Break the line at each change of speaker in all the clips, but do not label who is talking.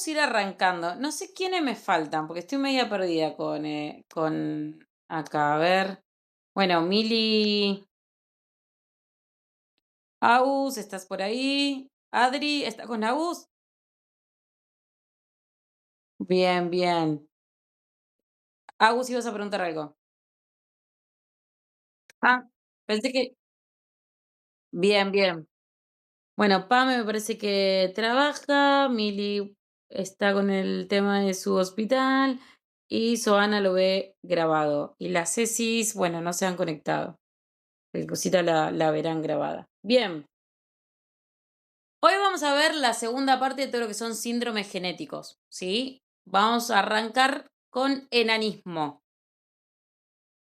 ir arrancando. No sé quiénes me faltan, porque estoy media perdida con acá. A ver. Bueno, Mili, Aus, ¿estás por ahí? Adri, ¿está con Aus? Bien, bien. Agus, ibas a preguntar algo. Ah, pensé que. Bien, bien. Bueno, Pame me parece que trabaja, Mili está con el tema de su hospital y Soana lo ve grabado. Y las Cecis, bueno, no se han conectado. El cosita la verán grabada. Bien, hoy vamos a ver la segunda parte de todo lo que son síndromes genéticos, ¿sí? Vamos a arrancar con enanismo.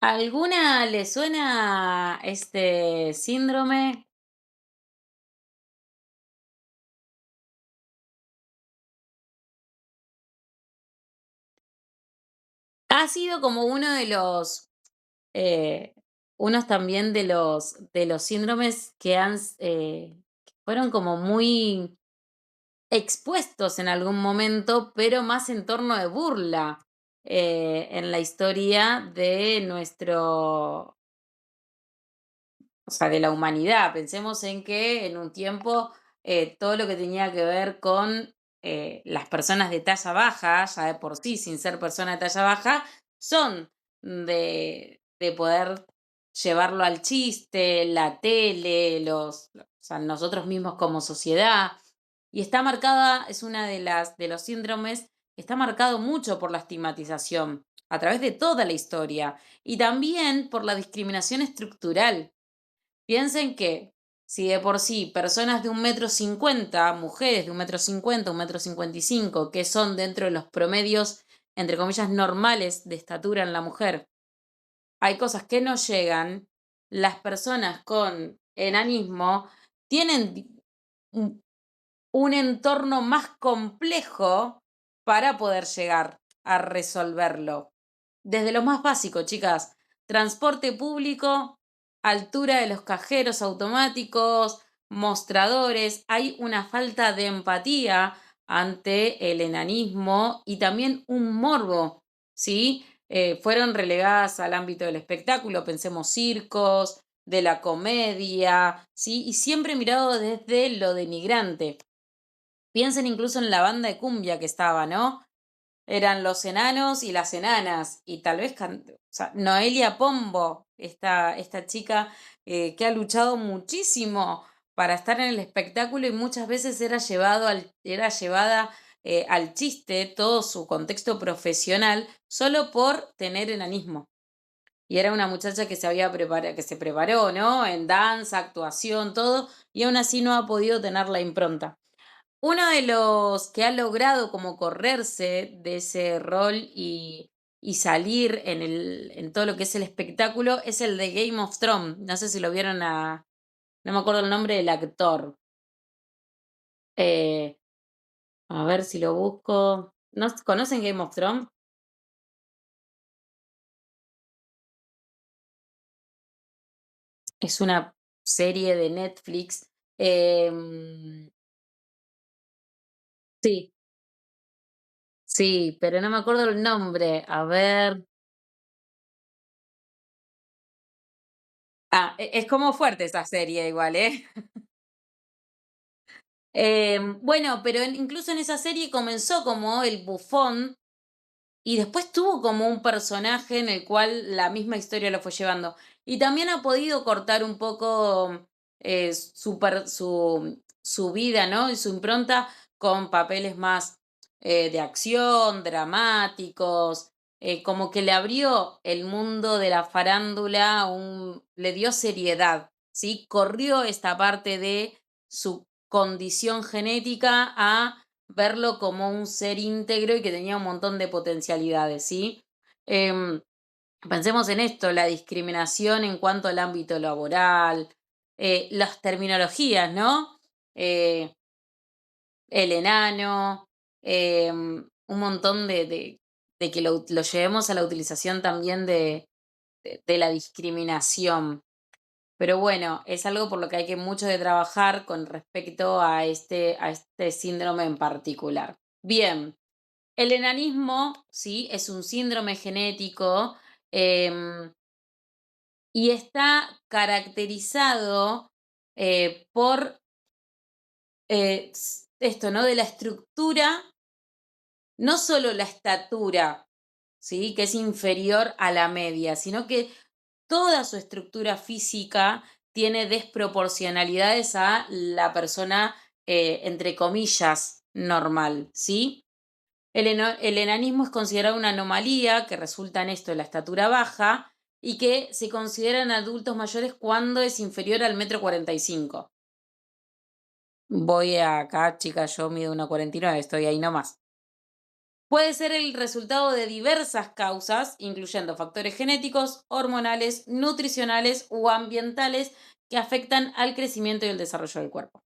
¿Alguna le suena este síndrome? Ha sido como uno de los, eh, unos también de los síndromes que fueron como muy expuestos en algún momento, pero más en torno de burla en la historia de nuestro, o sea, de la humanidad. Pensemos en que en un tiempo todo lo que tenía que ver con las personas de talla baja, ya de por sí, sin ser persona de talla baja, son de poder llevarlo al chiste, la tele, o sea, nosotros mismos como sociedad. Y está marcada, es una de los síndromes, está marcado mucho por la estigmatización a través de toda la historia y también por la discriminación estructural. Piensen que si de por sí personas de 1,50 m, mujeres de 1,50 m, 1,55 m, que son dentro de los promedios, entre comillas, normales de estatura en la mujer, hay cosas que no llegan, las personas con enanismo tienen un, un entorno más complejo para poder llegar a resolverlo. Desde lo más básico, chicas, transporte público, altura de los cajeros automáticos, mostradores, hay una falta de empatía ante el enanismo y también un morbo, ¿sí? Fueron relegadas al ámbito del espectáculo, pensemos circos, de la comedia, ¿sí? Y siempre mirado desde lo denigrante. Piensen incluso en la banda de cumbia que estaba, ¿no? Eran los enanos y las enanas, y tal vez, o sea, Noelia Pombo, esta chica que ha luchado muchísimo para estar en el espectáculo y muchas veces era llevada al chiste todo su contexto profesional solo por tener enanismo. Y era una muchacha que se había preparado, que se preparó, ¿no? En danza, actuación, todo, y aún así no ha podido tener la impronta. Uno de los que ha logrado como correrse de ese rol y salir en todo lo que es el espectáculo es el de Game of Thrones. No sé si lo vieron no me acuerdo el nombre del actor. Eh, a ver si lo busco. ¿No conocen Game of Thrones? Es una serie de Netflix. Sí, sí, pero no me acuerdo el nombre. A ver. Ah, es como fuerte esa serie igual, ¿eh? Bueno, pero incluso en esa serie comenzó como el bufón y después tuvo como un personaje en el cual la misma historia lo fue llevando. Y también ha podido cortar un poco su vida, ¿no? Y su impronta con papeles más de acción, dramáticos, como que le abrió el mundo de la farándula, le dio seriedad, ¿sí? Corrió esta parte de su condición genética a verlo como un ser íntegro y que tenía un montón de potencialidades, ¿sí? Em, Pensemos en esto, la discriminación en cuanto al ámbito laboral, las terminologías, ¿no? Eh, el enano, un montón de que lo llevemos a la utilización también de la discriminación. Pero bueno, es algo por lo que hay que mucho de trabajar con respecto a este síndrome en particular. Bien, el enanismo, sí, es un síndrome genético, em, y está caracterizado por esto, ¿no? De la estructura, no solo la estatura, ¿sí? Que es inferior a la media, sino que toda su estructura física tiene desproporcionalidades a la persona, entre comillas, normal, ¿sí? El enanismo es considerado una anomalía que resulta en esto de la estatura baja y que se considera en adultos mayores cuando es inferior al 1,45 m. Voy acá, chicas, yo mido 1,49 m, estoy ahí nomás. Puede ser el resultado de diversas causas, incluyendo factores genéticos, hormonales, nutricionales o ambientales que afectan al crecimiento y el desarrollo del cuerpo.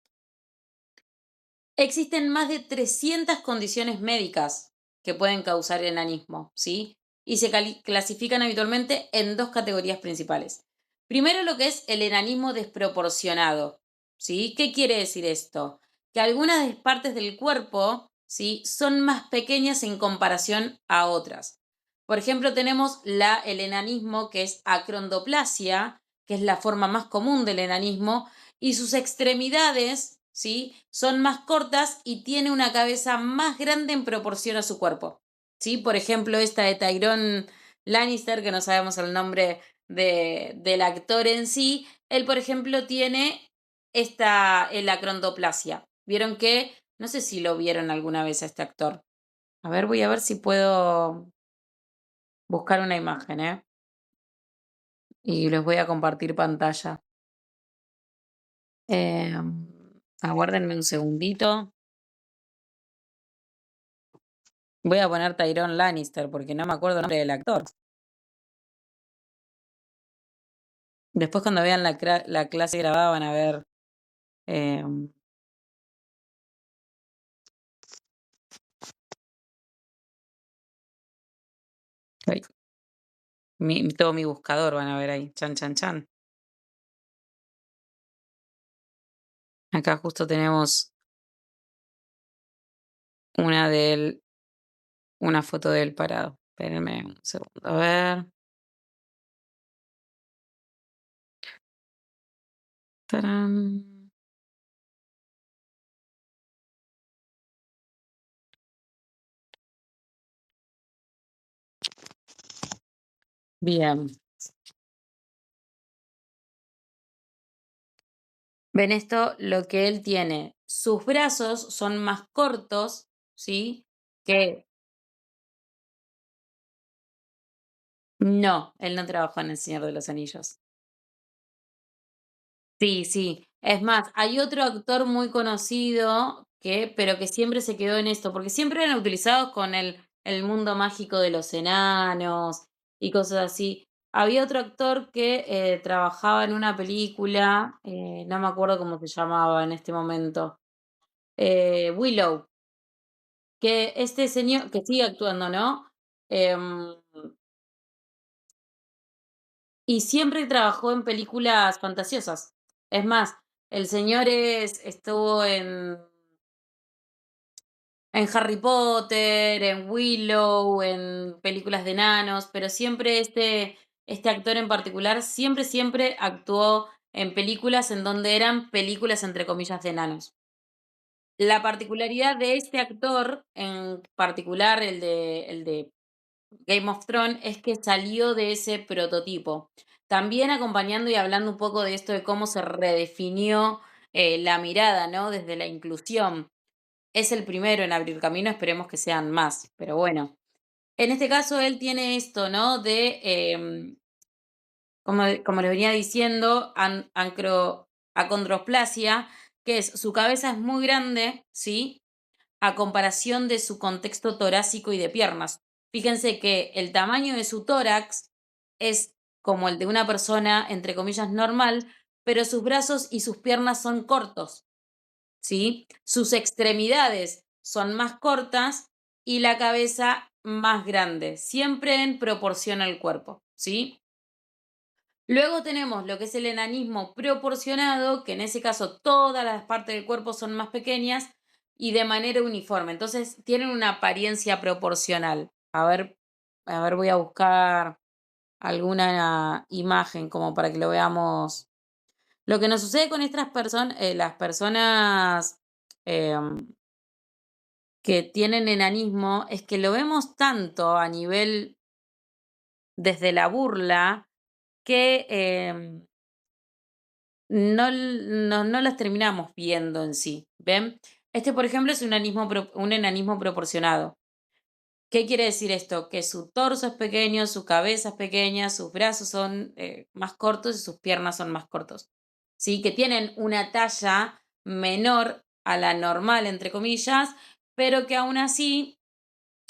Existen más de 300 condiciones médicas que pueden causar enanismo, ¿sí? Y se clasifican habitualmente en dos categorías principales. Primero, lo que es el enanismo desproporcionado, ¿sí? ¿Qué quiere decir esto? Que algunas partes del cuerpo, ¿sí? Son más pequeñas en comparación a otras. Por ejemplo, tenemos el enanismo que es acrondoplasia, que es la forma más común del enanismo, y sus extremidades, ¿sí? Son más cortas y tiene una cabeza más grande en proporción a su cuerpo, ¿sí? Por ejemplo, esta de Tyrone Lannister, que no sabemos el nombre del actor en sí, él, por ejemplo, tiene la acrondoplasia. ¿Vieron que? No sé si lo vieron alguna vez a este actor. A ver, voy a ver si puedo buscar una imagen, ¿eh? Y les voy a compartir pantalla. Em, Aguárdenme un segundito. Voy a poner Tyrone Lannister porque no me acuerdo el nombre del actor. Después cuando vean la clase grabada van a ver. em, ay, todo mi buscador van a ver ahí. Chan, chan, chan. Acá justo tenemos una de él, una foto de él parado. Espérenme un segundo. A ver. Tarán. Bien. ¿Ven esto? Lo que él tiene. Sus brazos son más cortos, ¿sí? Que no, él no trabajó en El Señor de los Anillos. Sí, sí. Es más, hay otro actor muy conocido pero que siempre se quedó en esto, porque siempre eran utilizados con el mundo mágico de los enanos y cosas así. Había otro actor que trabajaba en una película, no me acuerdo cómo se llamaba en este momento, Willow, que este señor, que sigue actuando, ¿no? Em, y siempre trabajó en películas fantasiosas. Es más, el señor estuvo en Harry Potter, en Willow, en películas de enanos, pero siempre este actor en particular siempre actuó en películas en donde eran películas entre comillas de enanos. La particularidad de este actor, en particular el de Game of Thrones, es que salió de ese prototipo. También acompañando y hablando un poco de esto de cómo se redefinió la mirada, ¿no? Desde la inclusión. Es el primero en abrir camino, esperemos que sean más, pero bueno. En este caso, él tiene esto, ¿no? Como les venía diciendo, acondroplasia, que es su cabeza es muy grande, ¿sí? A comparación de su contexto torácico y de piernas. Fíjense que el tamaño de su tórax es como el de una persona, entre comillas, normal, pero sus brazos y sus piernas son cortos. ¿Sí? Sus extremidades son más cortas y la cabeza más grande, siempre en proporción al cuerpo, ¿sí? Luego tenemos lo que es el enanismo proporcionado, que en ese caso todas las partes del cuerpo son más pequeñas, y de manera uniforme. Entonces tienen una apariencia proporcional. A ver, voy a buscar alguna imagen como para que lo veamos. Lo que nos sucede con estas personas, las personas em, que tienen enanismo, es que lo vemos tanto a nivel desde la burla que no las terminamos viendo en sí. ¿Ven? Este, por ejemplo, es un enanismo proporcionado. ¿Qué quiere decir esto? Que su torso es pequeño, su cabeza es pequeña, sus brazos son más cortos y sus piernas son más cortos. ¿Sí? Que tienen una talla menor a la normal, entre comillas, pero que aún así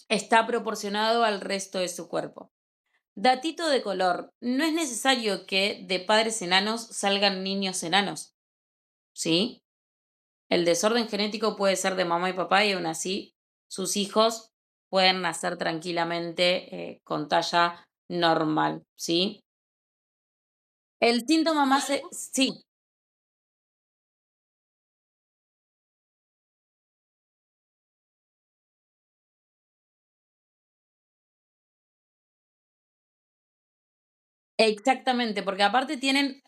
está proporcionado al resto de su cuerpo. Datito de color, no es necesario que de padres enanos salgan niños enanos, ¿sí? El desorden genético puede ser de mamá y papá y aún así sus hijos pueden nacer tranquilamente con talla normal, ¿sí? El síntoma más... sí, exactamente, porque aparte tienen,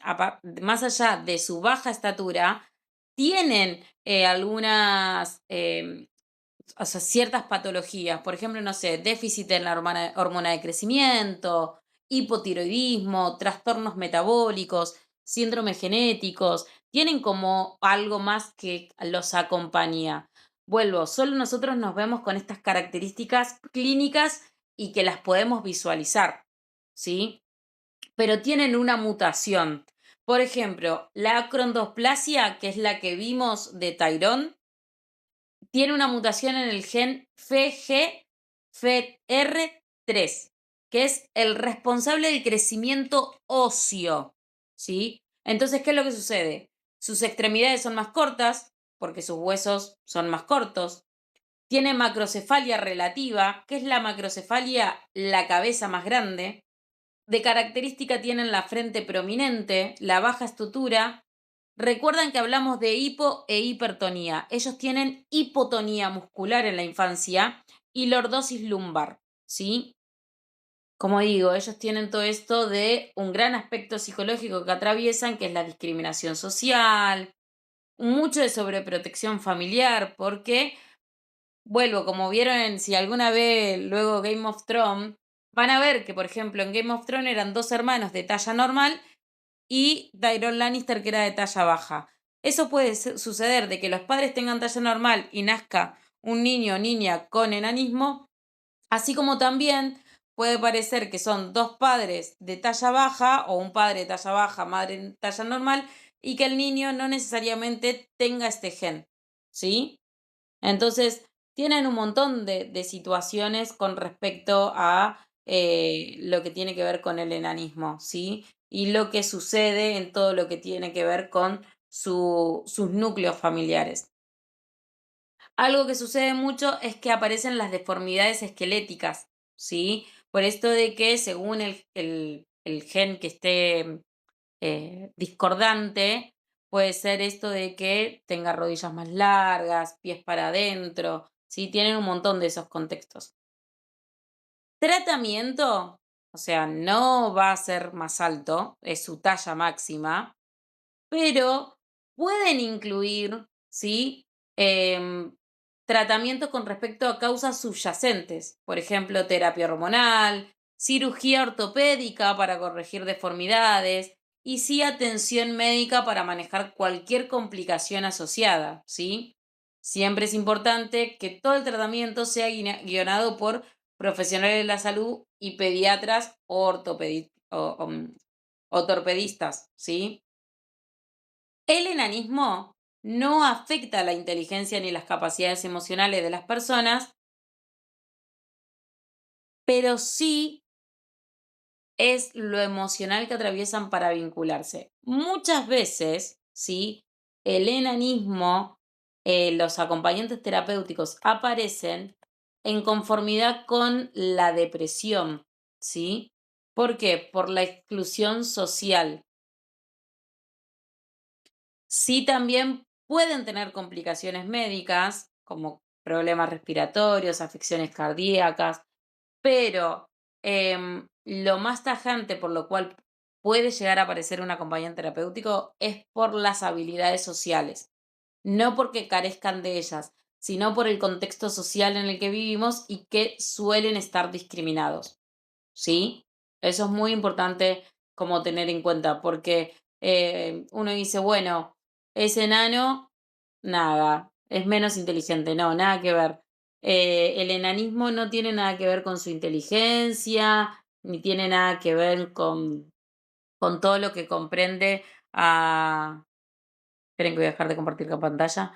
más allá de su baja estatura, tienen algunas o sea, ciertas patologías, por ejemplo, no sé, déficit en la hormona de crecimiento, hipotiroidismo, trastornos metabólicos, síndromes genéticos, tienen como algo más que los acompaña. Vuelvo, solo nosotros nos vemos con estas características clínicas y que las podemos visualizar, ¿sí? Pero tienen una mutación. Por ejemplo, la acondroplasia, que es la que vimos de Tyrone, tiene una mutación en el gen FGFR3, que es el responsable del crecimiento óseo, ¿sí? Entonces, ¿qué es lo que sucede? Sus extremidades son más cortas, porque sus huesos son más cortos. Tiene macrocefalia relativa. ¿Qué es la macrocefalia? La cabeza más grande. De característica tienen la frente prominente, la baja estatura. Recuerdan que hablamos de hipo e hipertonía. Ellos tienen hipotonía muscular en la infancia y lordosis lumbar, ¿sí? Como digo, ellos tienen todo esto de un gran aspecto psicológico que atraviesan, que es la discriminación social, mucho de sobreprotección familiar, porque vuelvo, como vieron, si alguna vez luego Game of Thrones, van a ver que, por ejemplo, en Game of Thrones eran dos hermanos de talla normal y Tyrone Lannister que era de talla baja. Eso puede suceder de que los padres tengan talla normal y nazca un niño o niña con enanismo, así como también puede parecer que son dos padres de talla baja o un padre de talla baja, madre de talla normal y que el niño no necesariamente tenga este gen, ¿sí? Entonces, tienen un montón de situaciones con respecto a lo que tiene que ver con el enanismo, ¿sí? Y lo que sucede en todo lo que tiene que ver con sus núcleos familiares. Algo que sucede mucho es que aparecen las deformidades esqueléticas, ¿sí? Por esto de que según el gen que esté discordante, puede ser esto de que tenga rodillas más largas, pies para adentro, ¿sí? Tienen un montón de esos contextos. Tratamiento, o sea, no va a ser más alto, es su talla máxima, pero pueden incluir, ¿sí? Em, tratamientos con respecto a causas subyacentes, por ejemplo, terapia hormonal, cirugía ortopédica para corregir deformidades y sí atención médica para manejar cualquier complicación asociada, ¿sí? Siempre es importante que todo el tratamiento sea guionado por profesionales de la salud y pediatras o ortopedistas, ¿sí? El enanismo no afecta la inteligencia ni las capacidades emocionales de las personas, pero sí es lo emocional que atraviesan para vincularse. Muchas veces, ¿sí? El enanismo, los acompañantes terapéuticos aparecen en conformidad con la depresión, ¿sí? ¿Por qué? Por la exclusión social. Sí, también pueden tener complicaciones médicas, como problemas respiratorios, afecciones cardíacas, pero lo más tajante por lo cual puede llegar a aparecer un acompañante terapéutico es por las habilidades sociales, no porque carezcan de ellas, sino por el contexto social en el que vivimos y que suelen estar discriminados. ¿Sí? Eso es muy importante como tener en cuenta, porque uno dice, bueno, es enano, nada, es menos inteligente, no, nada que ver. El enanismo no tiene nada que ver con su inteligencia, ni tiene nada que ver con todo lo que comprende a... Esperen que voy a dejar de compartir la pantalla.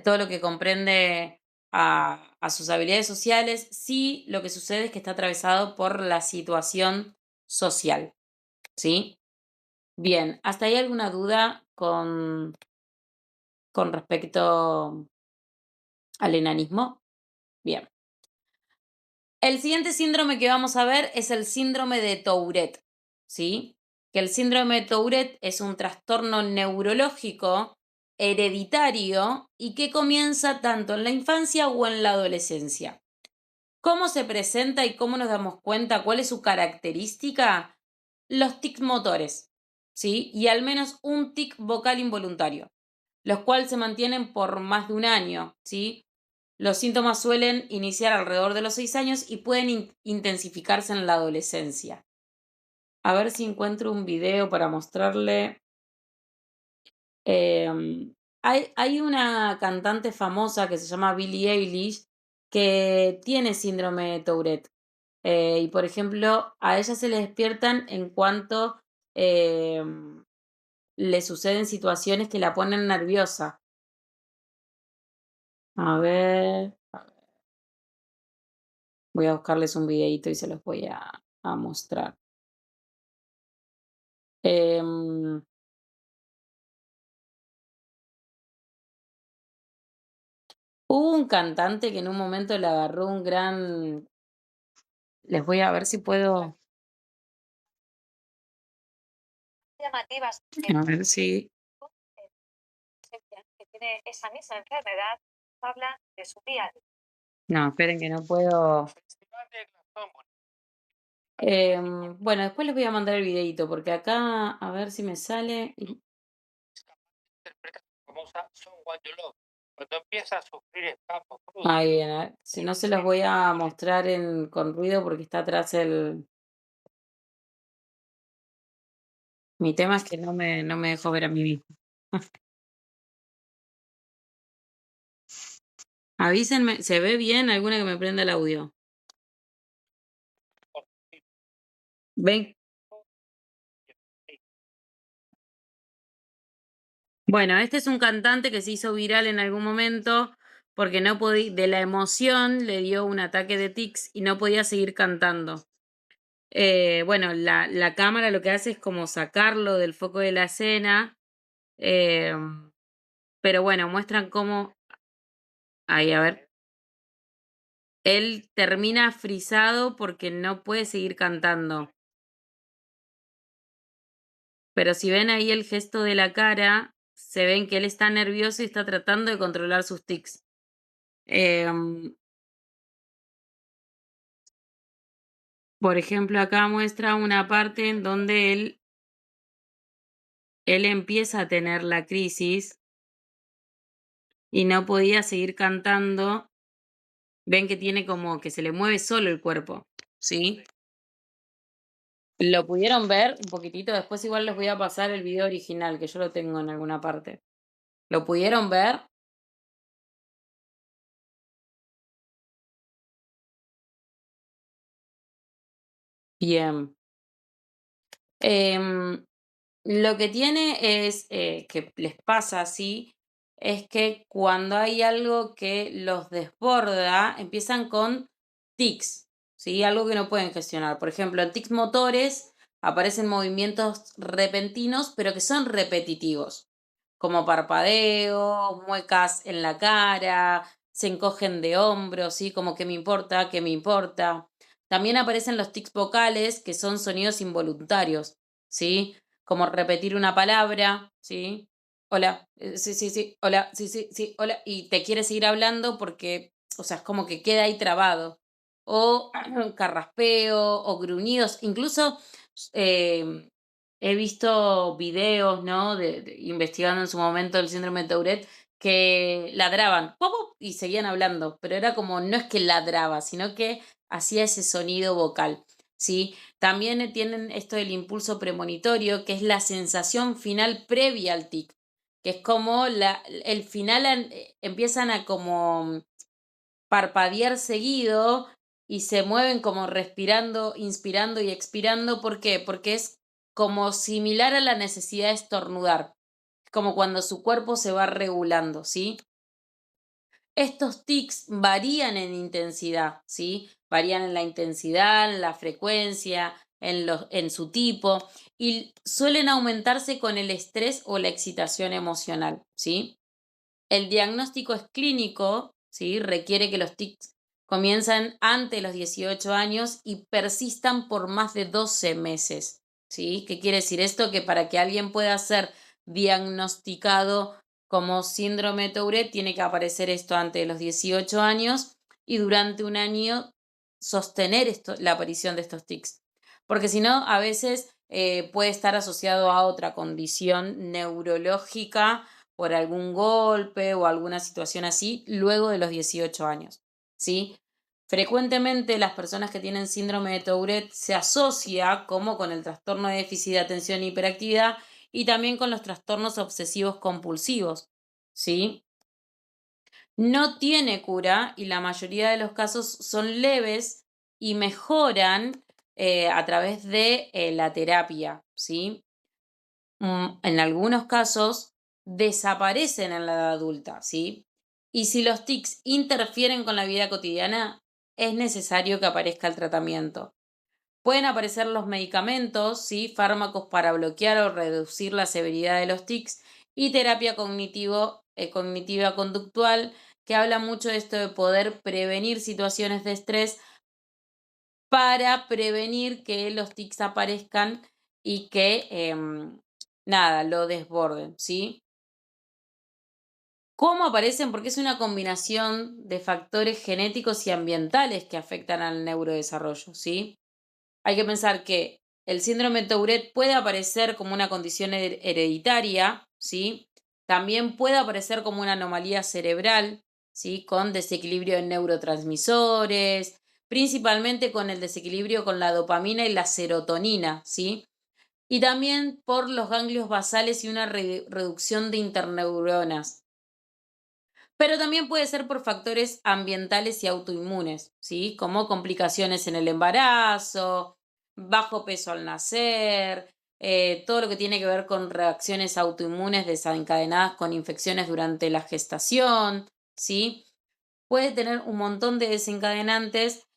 Todo lo que comprende a sus habilidades sociales, sí, lo que sucede es que está atravesado por la situación social, ¿sí? Bien, ¿hasta ahí alguna duda con respecto al enanismo? Bien. El siguiente síndrome que vamos a ver es el síndrome de Tourette, ¿sí? Que el síndrome de Tourette es un trastorno neurológico hereditario y que comienza tanto en la infancia o en la adolescencia. ¿Cómo se presenta y cómo nos damos cuenta? ¿Cuál es su característica? Los tics motores, ¿sí? Y al menos un tic vocal involuntario, los cuales se mantienen por más de un año, ¿sí? Los síntomas suelen iniciar alrededor de los 6 años y pueden intensificarse en la adolescencia. A ver si encuentro un video para mostrarle. Hay una cantante famosa que se llama Billie Eilish que tiene síndrome de Tourette. Y por ejemplo, a ella se le despiertan en cuanto em, le suceden situaciones que la ponen nerviosa. A ver, voy a buscarles un videito y se los voy a mostrar. Em, Hubo un cantante que en un momento le agarró un gran... Les voy a ver si puedo... Llamativas. A ver si... Que tiene esa misma enfermedad, habla de su día. No, esperen que no puedo... Bueno, después les voy a mandar el videito porque acá a ver si me sale. Famosa Someone You Love. Cuando empieza a sufrir espasmos. Ahí bien, a ver. Si no se los voy a mostrar con ruido porque está atrás el... Mi tema es que no me dejo ver a mí mismo. Avísenme, ¿se ve bien? Alguna que me prenda el audio. ¿Ven? Bueno, este es un cantante que se hizo viral en algún momento porque no podía, de la emoción le dio un ataque de tics y no podía seguir cantando. Bueno, la cámara lo que hace es como sacarlo del foco de la escena, eh, pero bueno, muestran cómo, ahí a ver, él termina frisado porque no puede seguir cantando. Pero si ven ahí el gesto de la cara, se ven que él está nervioso y está tratando de controlar sus tics. Em, por ejemplo, acá muestra una parte en donde él empieza a tener la crisis y no podía seguir cantando. Ven que tiene como que se le mueve solo el cuerpo, ¿sí? ¿Lo pudieron ver un poquitito? Después igual les voy a pasar el video original, que yo lo tengo en alguna parte. ¿Lo pudieron ver? Bien. Em, lo que tiene es, que les pasa así, es que cuando hay algo que los desborda, empiezan con tics, ¿sí? Algo que no pueden gestionar. Por ejemplo, en tics motores aparecen movimientos repentinos, pero que son repetitivos, como parpadeos, muecas en la cara, se encogen de hombros, ¿sí? Como que me importa, que me importa. También aparecen los tics vocales, que son sonidos involuntarios, ¿sí? Como repetir una palabra, ¿sí? hola, sí, sí, sí, hola, sí, sí, sí, hola, y te quiere seguir hablando porque, o sea, es como que queda ahí trabado. O carraspeo o gruñidos, incluso em, he visto videos, ¿no? Investigando en su momento el síndrome de Tourette, que ladraban ¡pop, pop! Y seguían hablando, pero era como, no es que ladraba, sino que hacía ese sonido vocal, ¿sí? También tienen esto del impulso premonitorio, que es la sensación final previa al tic, que es como el final, empiezan a como parpadear seguido y se mueven como respirando, inspirando y expirando. ¿Por qué? Porque es como similar a la necesidad de estornudar, como cuando su cuerpo se va regulando, ¿sí? Estos tics varían en intensidad, ¿sí? Varían en la intensidad, en la frecuencia, en su tipo, y suelen aumentarse con el estrés o la excitación emocional, ¿sí? El diagnóstico es clínico, ¿sí? Requiere que los tics comiencen antes de los 18 años y persistan por más de 12 meses, ¿sí? ¿Qué quiere decir esto? Que para que alguien pueda ser diagnosticado como síndrome de Tourette tiene que aparecer esto antes de los 18 años y durante un año sostener la aparición de estos tics. Porque si no, a veces puede estar asociado a otra condición neurológica por algún golpe o alguna situación así luego de los 18 años, ¿sí? Frecuentemente las personas que tienen síndrome de Tourette se asocia como con el trastorno de déficit de atención e hiperactividad y también con los trastornos obsesivos compulsivos, ¿sí? No tiene cura y la mayoría de los casos son leves y mejoran a través de la terapia, ¿sí? En algunos casos desaparecen en la edad adulta, ¿sí? Y si los tics interfieren con la vida cotidiana, es necesario que aparezca el tratamiento. Pueden aparecer los medicamentos, ¿sí? Fármacos para bloquear o reducir la severidad de los tics y terapia cognitiva conductual, que habla mucho de esto de poder prevenir situaciones de estrés para prevenir que los tics aparezcan y que, nada, lo desborden, ¿sí? ¿Cómo aparecen? Porque es una combinación de factores genéticos y ambientales que afectan al neurodesarrollo, ¿sí? Hay que pensar que el síndrome de Tourette puede aparecer como una condición hereditaria, ¿sí? También puede aparecer como una anomalía cerebral, ¿sí? Con desequilibrio en neurotransmisores, principalmente con el desequilibrio con la dopamina y la serotonina, ¿sí? Y también por los ganglios basales y una reducción de interneuronas. Pero también puede ser por factores ambientales y autoinmunes, ¿sí? Como complicaciones en el embarazo, bajo peso al nacer, todo lo que tiene que ver con reacciones autoinmunes desencadenadas con infecciones durante la gestación, ¿sí? Puede tener un montón de desencadenantes,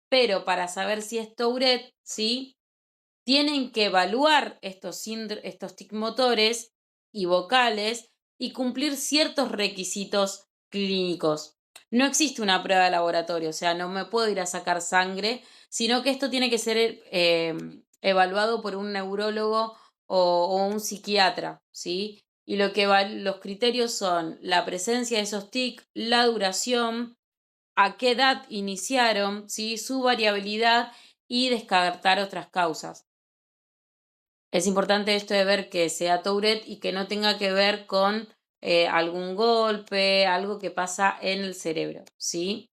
pero para saber si es Tourette, ¿sí? Tienen que evaluar estos tic motores y vocales y cumplir ciertos requisitos clínicos. No existe una prueba de laboratorio, o sea, no me puedo ir a sacar sangre, sino que esto tiene que ser evaluado por un neurólogo o un psiquiatra, ¿sí? Y los criterios son la presencia de esos TIC, la duración, a qué edad iniciaron, ¿sí? Su variabilidad y descartar otras causas. Es importante esto de ver que sea Tourette y que no tenga que ver con algún golpe, algo que pasa en el cerebro, ¿sí?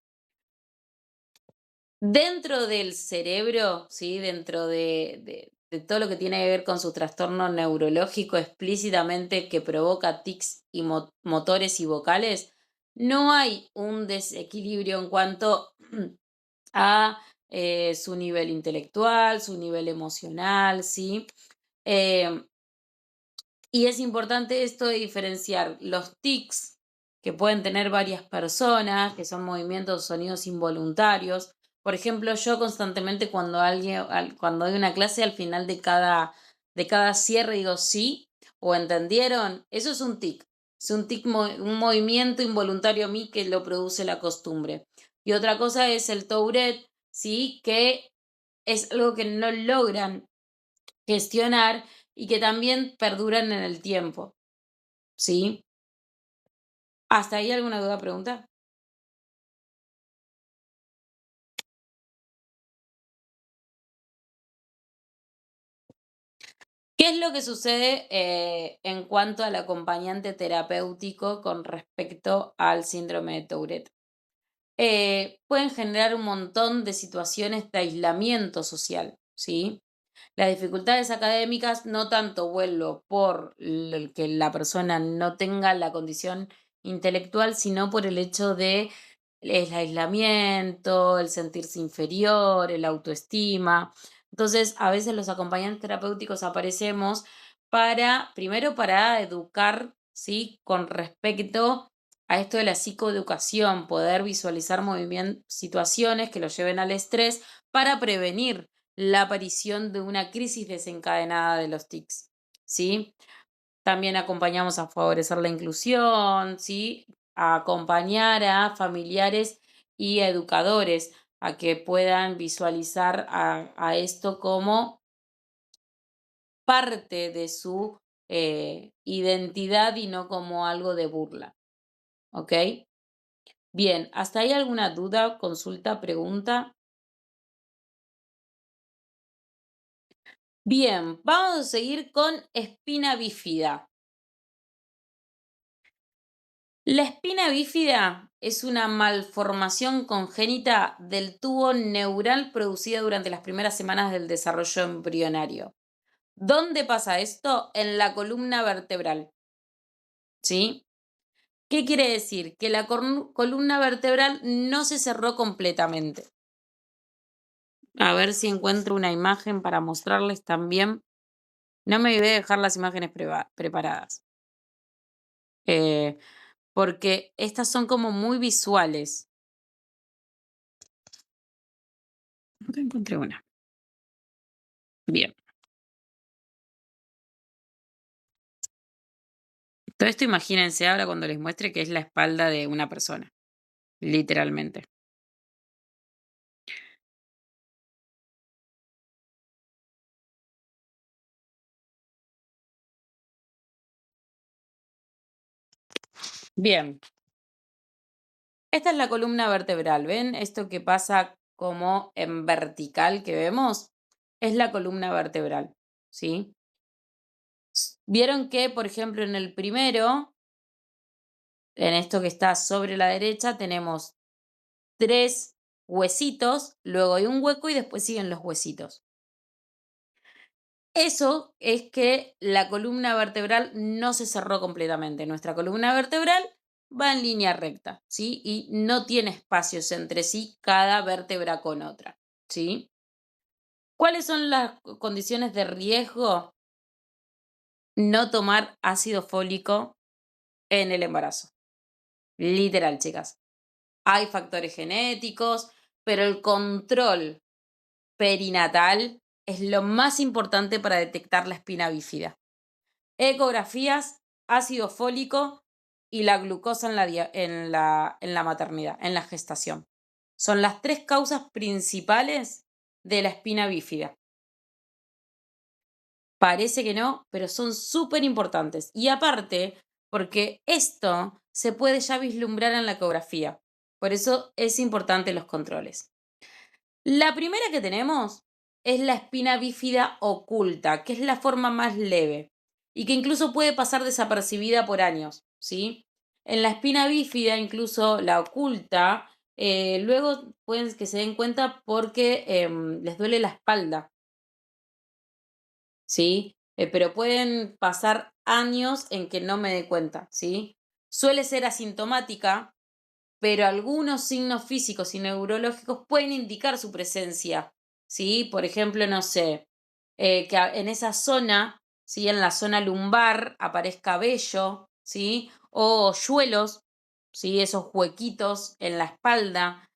Dentro del cerebro, ¿sí? Dentro de todo lo que tiene que ver con su trastorno neurológico explícitamente que provoca tics y motores y vocales, no hay un desequilibrio en cuanto a su nivel intelectual, su nivel emocional, ¿sí? Em, Y es importante esto de diferenciar los tics que pueden tener varias personas, que son movimientos o sonidos involuntarios. Por ejemplo, yo constantemente cuando doy una clase al final de cada cierre digo sí o entendieron, eso es un tic. Es un tic, un movimiento involuntario a mí que lo produce la costumbre. Y otra cosa es el Tourette, sí, que es algo que no logran gestionar y que también perduran en el tiempo, ¿sí? ¿Hasta ahí alguna duda, pregunta? ¿Qué es lo que sucede en cuanto al acompañante terapéutico con respecto al síndrome de Tourette? Pueden generar un montón de situaciones de aislamiento social, ¿sí? Las dificultades académicas no tanto vuelvo por el que la persona no tenga la condición intelectual, sino por el hecho de el aislamiento, el sentirse inferior, el autoestima. Entonces, a veces los acompañantes terapéuticos aparecemos para, primero para educar, ¿sí? Con respecto a esto de la psicoeducación, poder visualizar situaciones que lo lleven al estrés para prevenir la aparición de una crisis desencadenada de los tics, ¿sí? También acompañamos a favorecer la inclusión, ¿sí? A acompañar a familiares y a educadores a que puedan visualizar a esto como parte de su identidad y no como algo de burla, ¿ok? Bien, ¿hasta ahí alguna duda, consulta, pregunta? Bien, vamos a seguir con espina bífida. La espina bífida es una malformación congénita del tubo neural producida durante las primeras semanas del desarrollo embrionario. ¿Dónde pasa esto? En la columna vertebral, ¿sí? ¿Qué quiere decir? Que la columna vertebral no se cerró completamente. A ver si encuentro una imagen para mostrarles también. No me voy a dejar las imágenes preparadas, eh, porque estas son como muy visuales. Acá encontré una. Bien. Todo esto imagínense ahora cuando les muestre que es la espalda de una persona, literalmente. Bien, esta es la columna vertebral, ¿ven? Esto que pasa como en vertical que vemos es la columna vertebral, ¿sí? Vieron que, por ejemplo, en el primero, en esto que está sobre la derecha, tenemos tres huesitos, luego hay un hueco y después siguen los huesitos. Eso es que la columna vertebral no se cerró completamente. Nuestra columna vertebral va en línea recta, ¿sí? Y no tiene espacios entre sí cada vértebra con otra, ¿sí? ¿Cuáles son las condiciones de riesgo? No tomar ácido fólico en el embarazo. Literal, chicas. Hay factores genéticos, pero el control perinatal es lo más importante para detectar la espina bífida. Ecografías, ácido fólico y la glucosa en la maternidad, en la gestación. Son las tres causas principales de la espina bífida. Parece que no, pero son súper importantes. Y aparte, porque esto se puede ya vislumbrar en la ecografía. Por eso es importante los controles. La primera que tenemos es la espina bífida oculta, que es la forma más leve y que incluso puede pasar desapercibida por años, ¿sí? En la espina bífida, incluso la oculta, luego pueden que se den cuenta porque les duele la espalda, ¿sí? Pero pueden pasar años en que no me dé cuenta, ¿sí? Suele ser asintomática, pero algunos signos físicos y neurológicos pueden indicar su presencia, ¿sí? Por ejemplo, no sé, en esa zona, ¿sí? En la zona lumbar aparezca vello, ¿sí? O hoyuelos, ¿sí? Esos huequitos en la espalda,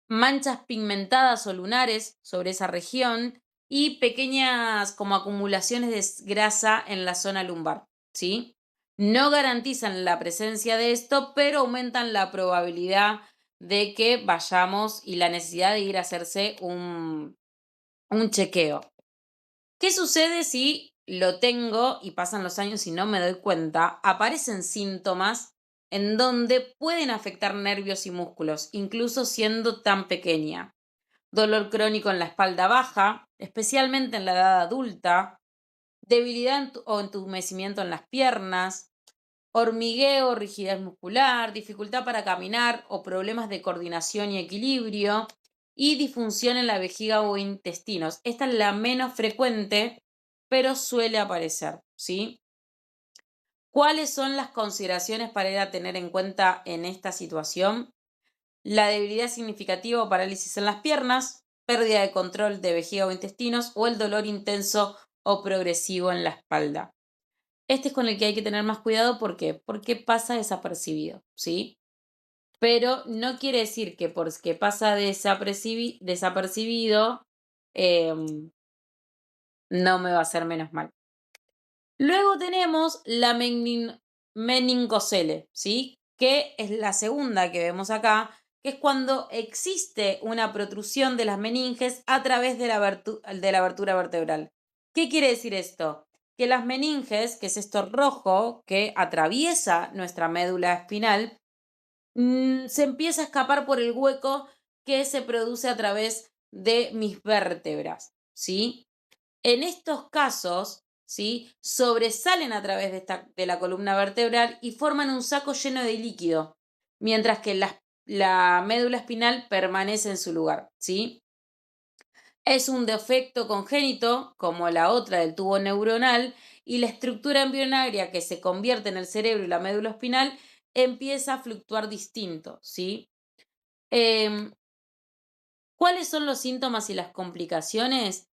manchas pigmentadas o lunares sobre esa región y pequeñas como acumulaciones de grasa en la zona lumbar, ¿sí? No garantizan la presencia de esto, pero aumentan la probabilidad de que vayamos y la necesidad de ir a hacerse un chequeo. ¿Qué sucede si lo tengo y pasan los años y no me doy cuenta, aparecen síntomas en donde pueden afectar nervios y músculos, incluso siendo tan pequeña. Dolor crónico en la espalda baja, especialmente en la edad adulta, debilidad o entumecimiento en las piernas, hormigueo, rigidez muscular, dificultad para caminar o problemas de coordinación y equilibrio, y disfunción en la vejiga o intestinos. Esta es la menos frecuente, pero suele aparecer, ¿sí? ¿Cuáles son las consideraciones para ir a tener en cuenta en esta situación? La debilidad significativa o parálisis en las piernas, pérdida de control de vejiga o intestinos o el dolor intenso o progresivo en la espalda. Este es con el que hay que tener más cuidado. ¿Por qué? Porque pasa desapercibido, ¿sí? Pero no quiere decir que porque pasa desapercibido, no me va a hacer menos mal. Luego tenemos la meningocele, ¿sí? Que es la segunda que vemos acá, que es cuando existe una protrusión de las meninges a través de la abertura vertebral. ¿Qué quiere decir esto? Que las meninges, que es esto rojo que atraviesa nuestra médula espinal, se empieza a escapar por el hueco que se produce a través de mis vértebras, ¿sí? En estos casos, ¿sí? Sobresalen a través de la columna vertebral y forman un saco lleno de líquido, mientras que la médula espinal permanece en su lugar, ¿sí? Es un defecto congénito, como la otra del tubo neuronal, y la estructura embrionaria que se convierte en el cerebro y la médula espinal empieza a fluctuar distinto, ¿sí? Em, ¿Cuáles son los síntomas y las complicaciones?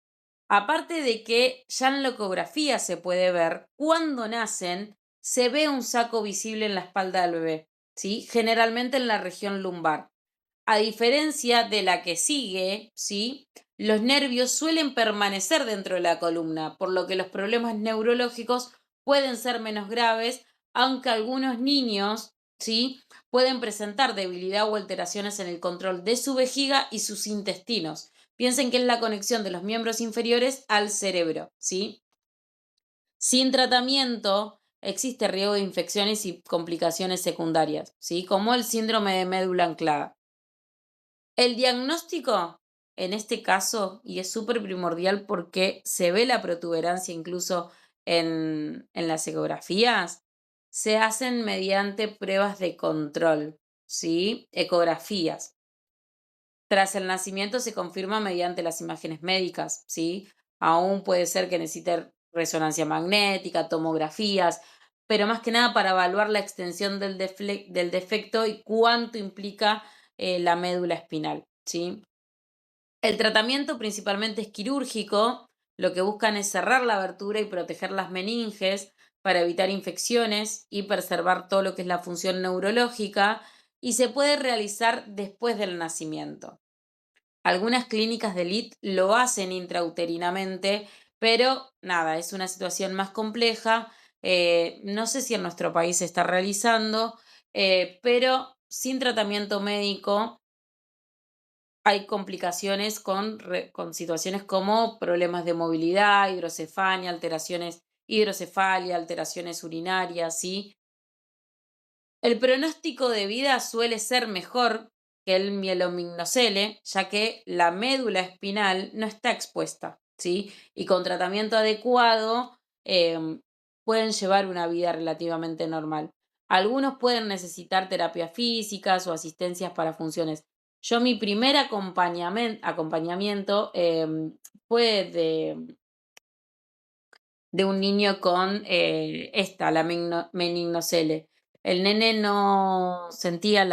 Aparte de que ya en la ecografía se puede ver, cuando nacen, se ve un saco visible en la espalda del bebé, ¿sí? Generalmente en la región lumbar. A diferencia de la que sigue, ¿sí? Los nervios suelen permanecer dentro de la columna, por lo que los problemas neurológicos pueden ser menos graves, aunque algunos niños, ¿sí? Pueden presentar debilidad o alteraciones en el control de su vejiga y sus intestinos. Piensen que es la conexión de los miembros inferiores al cerebro, ¿sí? Sin tratamiento existe riesgo de infecciones y complicaciones secundarias, ¿sí? Como el síndrome de médula anclada. El diagnóstico, en este caso, y es súper primordial porque se ve la protuberancia incluso en las ecografías, se hacen mediante pruebas de control, ¿sí? Ecografías. Tras el nacimiento se confirma mediante las imágenes médicas, ¿sí? Aún puede ser que necesite resonancia magnética, tomografías, pero más que nada para evaluar la extensión del defecto y cuánto implica la médula espinal, ¿sí? El tratamiento principalmente es quirúrgico, lo que buscan es cerrar la abertura y proteger las meninges para evitar infecciones y preservar todo lo que es la función neurológica, y se puede realizar después del nacimiento. Algunas clínicas de elite lo hacen intrauterinamente, pero nada, es una situación más compleja. No sé si en nuestro país se está realizando, pero sin tratamiento médico hay complicaciones con situaciones como problemas de movilidad, hidrocefalia, alteraciones urinarias, ¿sí? El pronóstico de vida suele ser mejor que el mielominosele, ya que la médula espinal no está expuesta, ¿sí? Y con tratamiento adecuado pueden llevar una vida relativamente normal. Algunos pueden necesitar terapias físicas o asistencias para funciones. Yo mi primer acompañamiento fue de un niño con la meninocele. El nene no sentía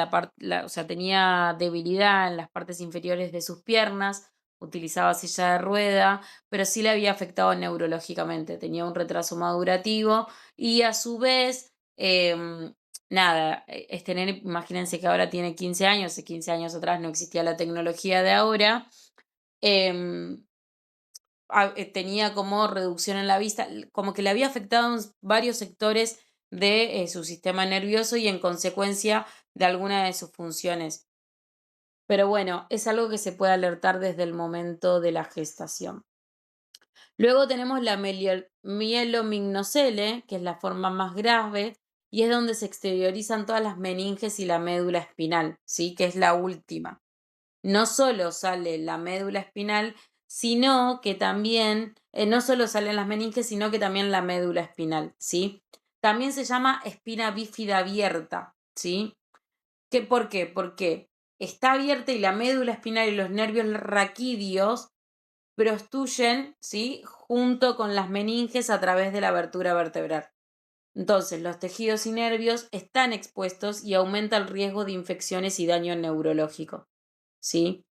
o sea, tenía debilidad en las partes inferiores de sus piernas, utilizaba silla de rueda, pero sí le había afectado neurológicamente, tenía un retraso madurativo y a su vez, nada, este nene, imagínense que ahora tiene 15 años, hace 15 años atrás no existía la tecnología de ahora. em, Tenía como reducción en la vista, como que le había afectado en varios sectores de su sistema nervioso y en consecuencia de alguna de sus funciones. Pero bueno, es algo que se puede alertar desde el momento de la gestación. Luego tenemos la mielomignocele, que es la forma más grave, y es donde se exteriorizan todas las meninges y la médula espinal, ¿sí? Que es la última. No solo sale la médula espinal, sino que también, no solo salen las meninges, sino que también la médula espinal, ¿sí? También se llama espina bífida abierta, ¿sí? ¿Por qué? Porque está abierta y la médula espinal y los nervios raquídeos prostuyen, ¿sí? Junto con las meninges a través de la abertura vertebral. Entonces, los tejidos y nervios están expuestos y aumenta el riesgo de infecciones y daño neurológico, ¿sí?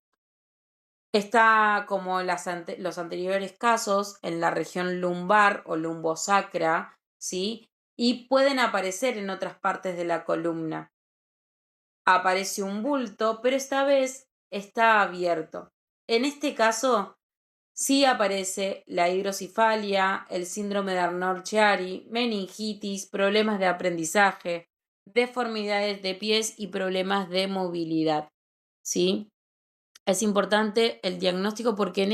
Está como los anteriores casos en la región lumbar o lumbosacra, ¿sí? Y pueden aparecer en otras partes de la columna. Aparece un bulto, pero esta vez está abierto. En este caso, sí aparece la hidrocefalia, el síndrome de Arnold-Chiari, meningitis, problemas de aprendizaje, deformidades de pies y problemas de movilidad, ¿sí? Es importante el diagnóstico porque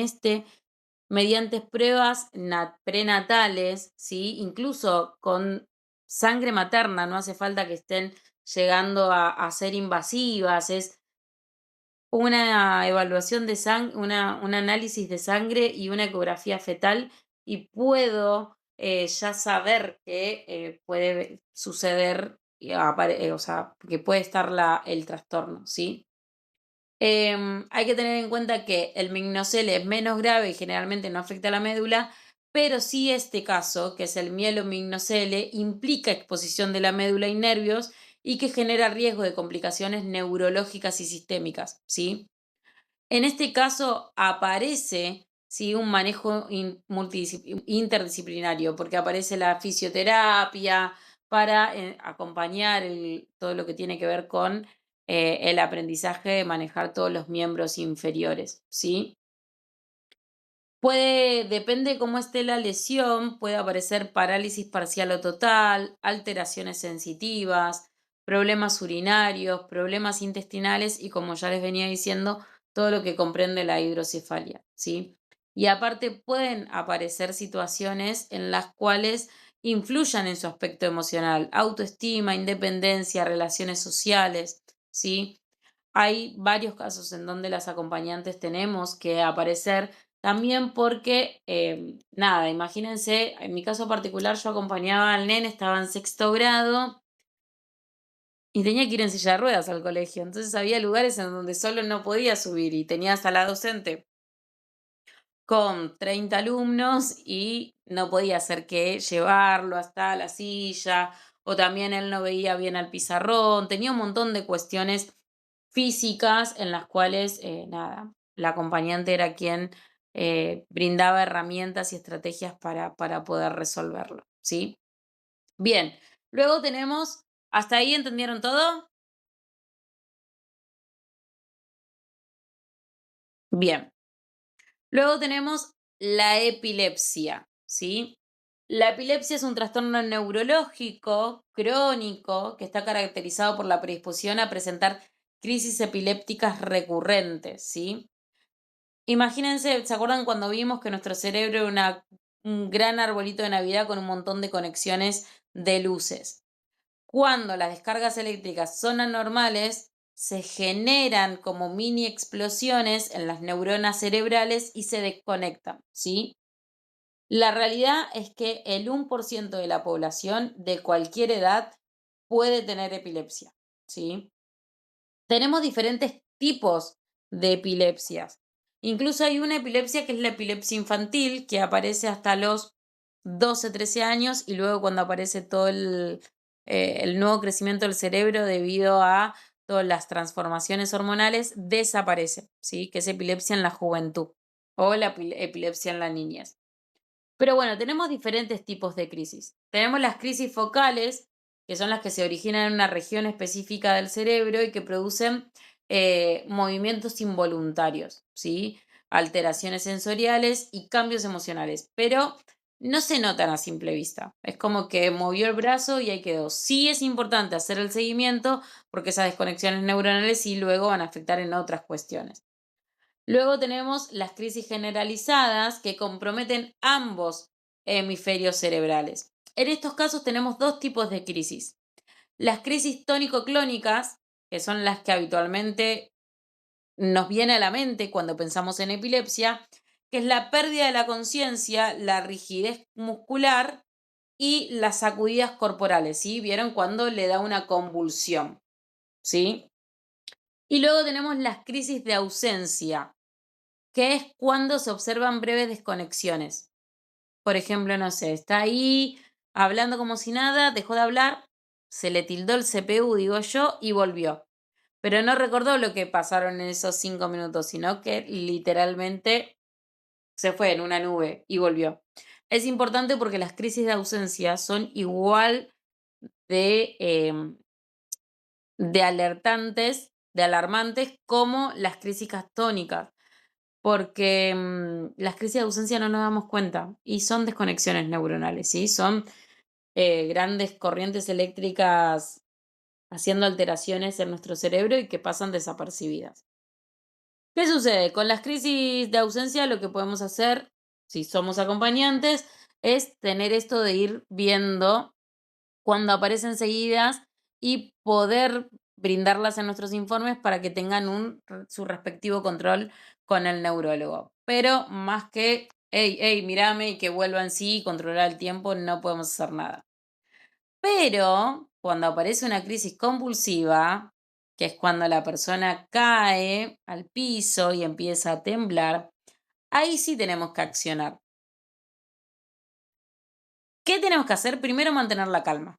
mediante pruebas prenatales, ¿sí? Incluso con sangre materna, no hace falta que estén llegando a ser invasivas, es una evaluación de sangre, un análisis de sangre y una ecografía fetal y puedo ya saber que puede suceder, o sea, que puede estar el trastorno, ¿sí? Hay que tener en cuenta que el mignocele es menos grave y generalmente no afecta a la médula, pero sí este caso, que es el mielomignocele, implica exposición de la médula y nervios y que genera riesgo de complicaciones neurológicas y sistémicas, ¿sí? En este caso aparece, ¿sí? Un manejo interdisciplinario, porque aparece la fisioterapia para acompañar todo lo que tiene que ver con el aprendizaje de manejar todos los miembros inferiores, ¿sí? Depende cómo esté la lesión, puede aparecer parálisis parcial o total, alteraciones sensitivas, problemas urinarios, problemas intestinales y, como ya les venía diciendo, todo lo que comprende la hidrocefalia, ¿sí? Y aparte pueden aparecer situaciones en las cuales influyan en su aspecto emocional, autoestima, independencia, relaciones sociales, ¿sí? Hay varios casos en donde las acompañantes tenemos que aparecer también porque, nada, imagínense, en mi caso particular yo acompañaba al nene, estaba en sexto grado y tenía que ir en silla de ruedas al colegio. Entonces había lugares en donde solo no podía subir y tenías a la docente con 30 alumnos y no podía hacer que llevarlo hasta la silla, o también él no veía bien al pizarrón, tenía un montón de cuestiones físicas en las cuales, nada, la acompañante era quien brindaba herramientas y estrategias para poder resolverlo, ¿sí? Bien, luego tenemos, ¿hasta ahí entendieron todo? Bien. Luego tenemos la epilepsia, ¿sí? La epilepsia es un trastorno neurológico crónico que está caracterizado por la predisposición a presentar crisis epilépticas recurrentes, ¿sí? Imagínense, ¿se acuerdan cuando vimos que nuestro cerebro era un gran arbolito de Navidad con un montón de conexiones de luces? Cuando las descargas eléctricas son anormales, se generan como mini explosiones en las neuronas cerebrales y se desconectan, ¿sí? La realidad es que el 1% de la población de cualquier edad puede tener epilepsia, ¿sí? Tenemos diferentes tipos de epilepsias. Incluso hay una epilepsia que es la epilepsia infantil, que aparece hasta los 12, 13 años y luego cuando aparece todo el nuevo crecimiento del cerebro debido a todas las transformaciones hormonales, desaparece, ¿sí? Que es epilepsia en la juventud o la epilepsia en la niñez. Pero bueno, tenemos diferentes tipos de crisis. Tenemos las crisis focales, que son las que se originan en una región específica del cerebro y que producen movimientos involuntarios, ¿sí? Alteraciones sensoriales y cambios emocionales, pero no se notan a simple vista. Es como que movió el brazo y ahí quedó. Sí es importante hacer el seguimiento porque esas desconexiones neuronales sí luego van a afectar en otras cuestiones. Luego tenemos las crisis generalizadas que comprometen ambos hemisferios cerebrales. En estos casos tenemos dos tipos de crisis. Las crisis tónico-clónicas, que son las que habitualmente nos viene a la mente cuando pensamos en epilepsia, que es la pérdida de la conciencia, la rigidez muscular y las sacudidas corporales, ¿sí? ¿Vieron cuando le da una convulsión? ¿Sí? Y luego tenemos las crisis de ausencia, que es cuando se observan breves desconexiones. Por ejemplo, no sé, está ahí hablando como si nada, dejó de hablar, se le tildó el CPU, digo yo, y volvió. Pero no recordó lo que pasaron en esos 5 minutos, sino que literalmente se fue en una nube y volvió. Es importante porque las crisis de ausencia son igual de alertantes, de alarmantes, como las crisis tónicas, porque las crisis de ausencia no nos damos cuenta y son desconexiones neuronales, ¿sí? Son grandes corrientes eléctricas haciendo alteraciones en nuestro cerebro y que pasan desapercibidas. ¿Qué sucede? Con las crisis de ausencia lo que podemos hacer, si somos acompañantes, es tener esto de ir viendo cuando aparecen seguidas y poder brindarlas en nuestros informes para que tengan su respectivo control con el neurólogo. Pero más que, hey, hey, mírame y que vuelva en sí y controlar el tiempo, no podemos hacer nada. Pero cuando aparece una crisis convulsiva, que es cuando la persona cae al piso y empieza a temblar, ahí sí tenemos que accionar. ¿Qué tenemos que hacer? Primero, mantener la calma.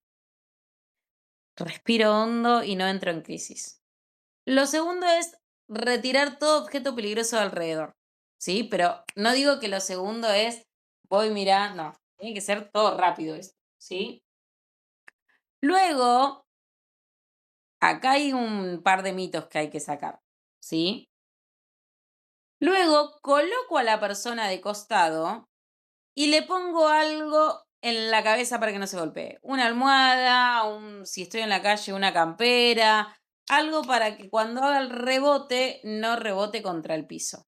Respiro hondo y no entro en crisis. Lo segundo es retirar todo objeto peligroso de alrededor. ¿Sí? Pero no digo que lo segundo es voy, mira, no. Tiene que ser todo rápido esto. ¿Sí? Luego, acá hay un par de mitos que hay que sacar. ¿Sí? Luego coloco a la persona de costado y le pongo algo en la cabeza para que no se golpee. Una almohada, si estoy en la calle, una campera, algo para que cuando haga el rebote no rebote contra el piso.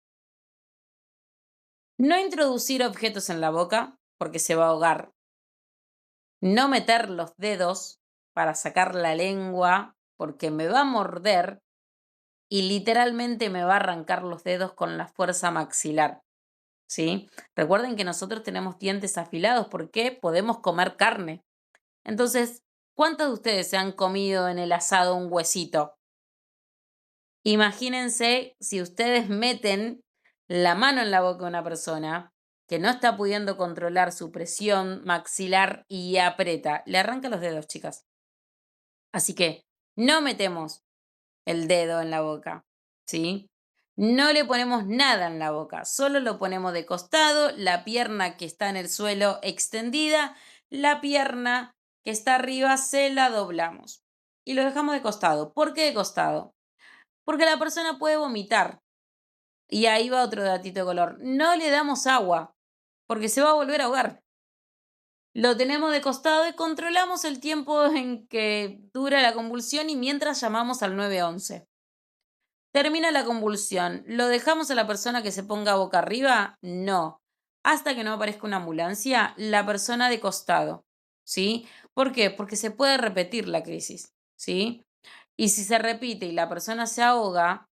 No introducir objetos en la boca porque se va a ahogar. No meter los dedos para sacar la lengua porque me va a morder y literalmente me va a arrancar los dedos con la fuerza maxilar. ¿Sí? Recuerden que nosotros tenemos dientes afilados porque podemos comer carne. Entonces, ¿cuántos de ustedes se han comido en el asado un huesito? Imagínense si ustedes meten la mano en la boca de una persona que no está pudiendo controlar su presión maxilar y aprieta. Le arranca los dedos, chicas. Así que no metemos el dedo en la boca, ¿sí? No le ponemos nada en la boca, solo lo ponemos de costado, la pierna que está en el suelo extendida, la pierna que está arriba se la doblamos y lo dejamos de costado. ¿Por qué de costado? Porque la persona puede vomitar. Y ahí va otro datito de color. No le damos agua, porque se va a volver a ahogar. Lo tenemos de costado y controlamos el tiempo en que dura la convulsión y mientras llamamos al 911. Termina la convulsión. ¿Lo dejamos a la persona que se ponga boca arriba? No. Hasta que no aparezca una ambulancia, la persona de costado. ¿Sí? ¿Por qué? Porque se puede repetir la crisis. ¿Sí? Y si se repite y la persona se ahoga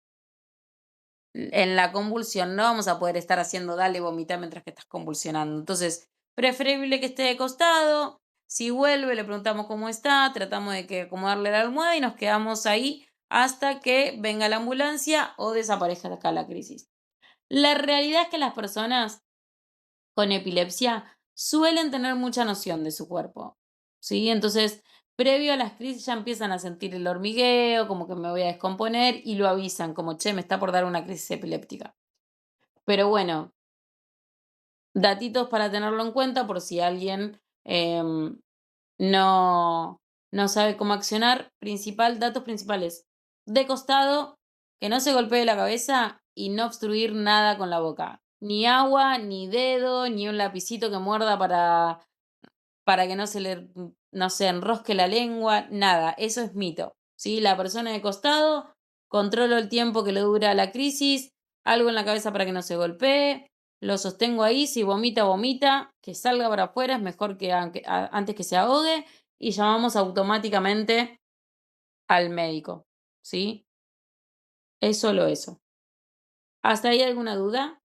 en la convulsión, no vamos a poder estar haciendo dale, vomitar mientras que estás convulsionando. Entonces, preferible que esté de costado. Si vuelve, le preguntamos cómo está, tratamos de que acomodarle la almohada y nos quedamos ahí hasta que venga la ambulancia o desaparezca acá la crisis. La realidad es que las personas con epilepsia suelen tener mucha noción de su cuerpo, ¿sí? Entonces, previo a las crisis ya empiezan a sentir el hormigueo, como que me voy a descomponer y lo avisan, como, che, me está por dar una crisis epiléptica. Pero bueno, datitos para tenerlo en cuenta por si alguien no, no sabe cómo accionar. Datos principales. De costado, que no se golpee la cabeza y no obstruir nada con la boca. Ni agua, ni dedo, ni un lapicito que muerda para que no se le, no se enrosque la lengua, nada. Eso es mito. ¿Sí? La persona de costado, controlo el tiempo que le dura la crisis, algo en la cabeza para que no se golpee, lo sostengo ahí, si vomita, vomita, que salga para afuera, es mejor que antes que se ahogue, y llamamos automáticamente al médico, ¿sí? Es solo eso. ¿Hasta ahí alguna duda?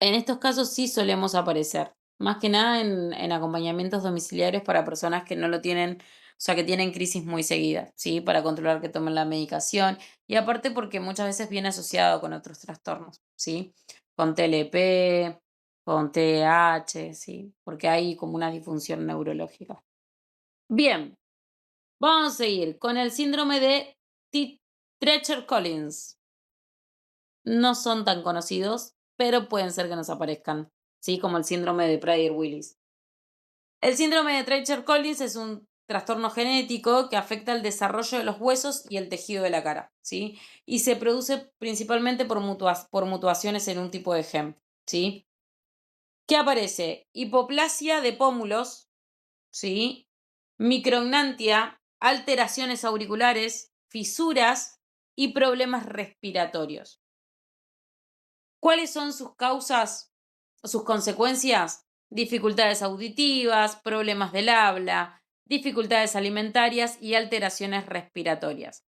En estos casos sí solemos aparecer, más que nada en acompañamientos domiciliarios para personas que no lo tienen, o sea, que tienen crisis muy seguidas, ¿sí? Para controlar que tomen la medicación y aparte porque muchas veces viene asociado con otros trastornos, ¿sí? Con TLP, con TDAH, ¿sí? Porque hay como una disfunción neurológica. Bien, vamos a seguir con el síndrome de Treacher-Collins. No son tan conocidos, pero pueden ser que nos aparezcan, ¿sí? Como el síndrome de Prader-Willis. El síndrome de Treacher-Collins es un trastorno genético que afecta el desarrollo de los huesos y el tejido de la cara, ¿sí? Y se produce principalmente por mutuaciones en un tipo de gen, ¿sí? ¿Qué aparece? Hipoplasia de pómulos, ¿sí? Micrognantia, alteraciones auriculares, fisuras y problemas respiratorios. ¿Cuáles son sus causas o sus consecuencias? Dificultades auditivas, problemas del habla, dificultades alimentarias y alteraciones respiratorias.